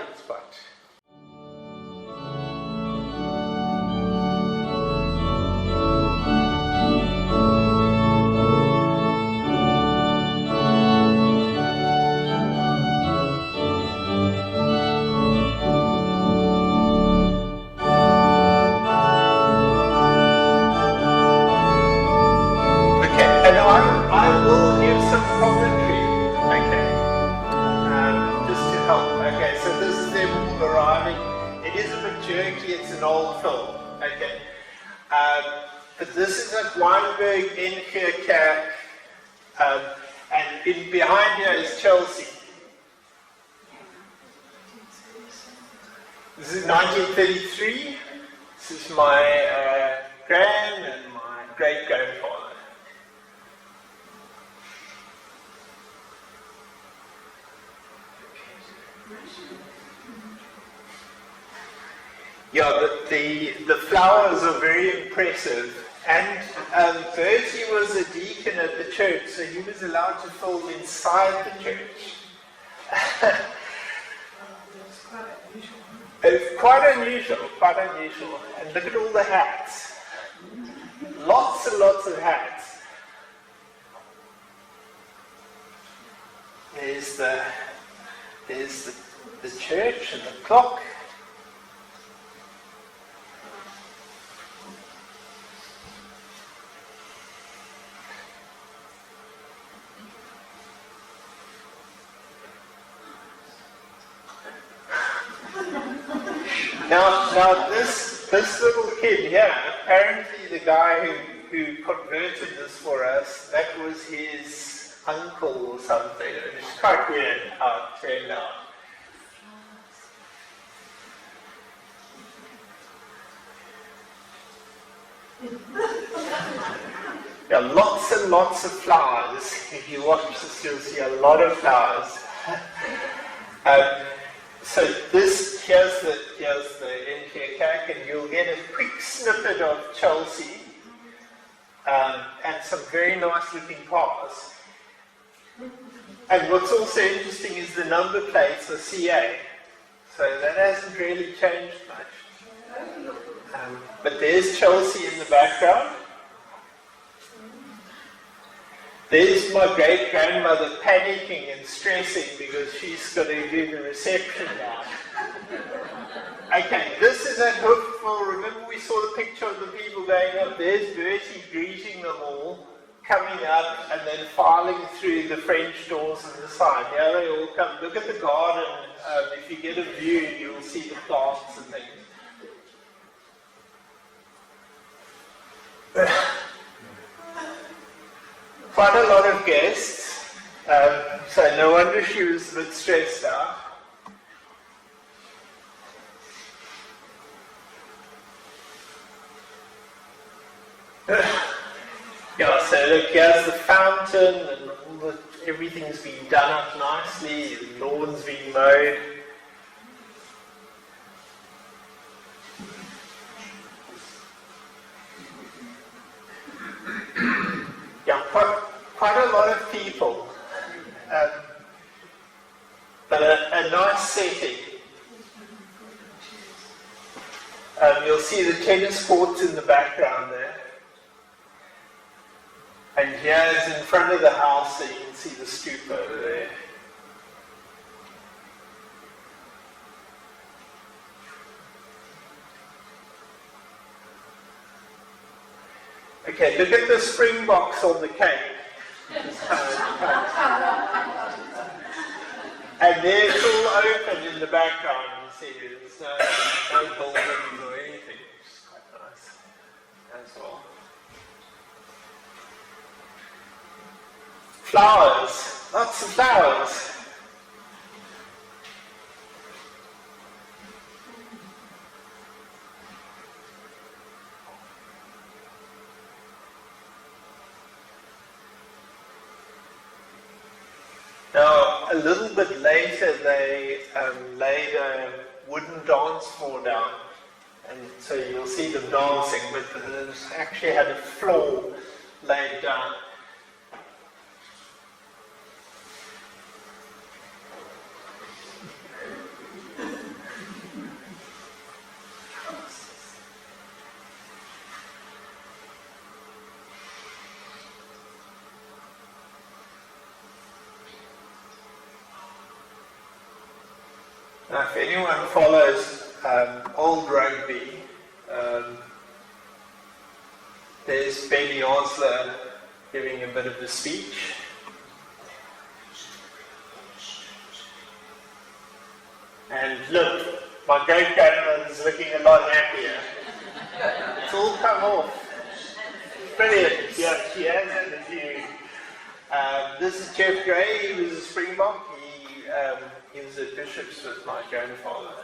I will give some commentary, just to help. Okay, so this is them all arriving. It is a bit jerky, it's an old film, but this is at Weinberg in Kerk, and behind here is Chelsea. This is 1933. This is my grand and my great-grandfather. Yeah, but the flowers are very impressive. And Bertie was a deacon at the church, so he was allowed to film inside the church. It's quite unusual. And look at all the hats. Lots and lots of hats. There's the church and the clock. Now this little kid here, apparently the guy who converted this for us, that was his uncle or something. It's quite weird how it turned out. There are lots and lots of flowers. If you watch this, you'll see a lot of flowers. So here's the Kerk, and you'll get a quick snippet of Chelsea and some very nice looking cars. And what's also interesting is the number plates are CA, so that hasn't really changed much. But there's Chelsea in the background. There's my great-grandmother panicking and stressing because she's got to do the reception now. Okay, this is at Hoofville. Remember we saw the picture of the people going up. There's Bertie greeting them all, coming up and then filing through the French doors on the side. Here they all come. Look at the garden. If you get a view, you'll see the plants and things. Quite a lot of guests, so no wonder she was a bit stressed out. Yeah, so look, here's the fountain, and everything's been done up nicely, the lawn's been mowed. Yeah, quite a lot of people. see the tennis courts in the background there. And here's in front of the house, so you can see the stoop over there. Okay, look at the springboks on the cake. And they're all open in the background, you see. There's no buildings or anything, which is quite nice as well. Flowers, lots of flowers. Now, a little bit later, they laid a wooden dance floor down, and so you'll see them dancing, but there's actually had a floor laid down. Now, if anyone follows old rugby, there's Benny Osler giving a bit of a speech. And look, my great-grandmother's looking a lot happier. It's all come off. Brilliant. Yeah, she has had a few. This is Jeff Gray. He was a Springbok. He was at Bishop's with my grandfather.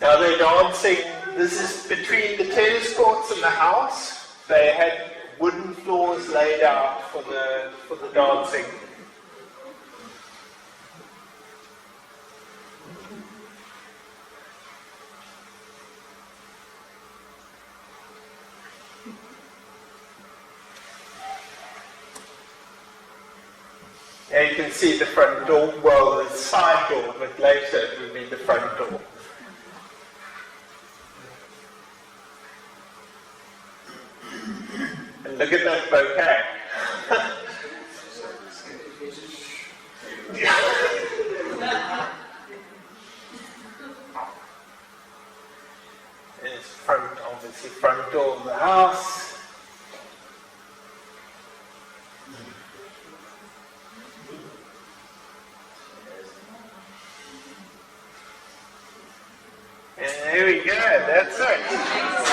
Now they're dancing. This is between the tennis courts and the house. They had wooden floors laid out for the dancing. Now you can see the front door, well, the side door, but later it would be the front door. And look at that bouquet. There's front, obviously front door of the house. And there we go, that's it.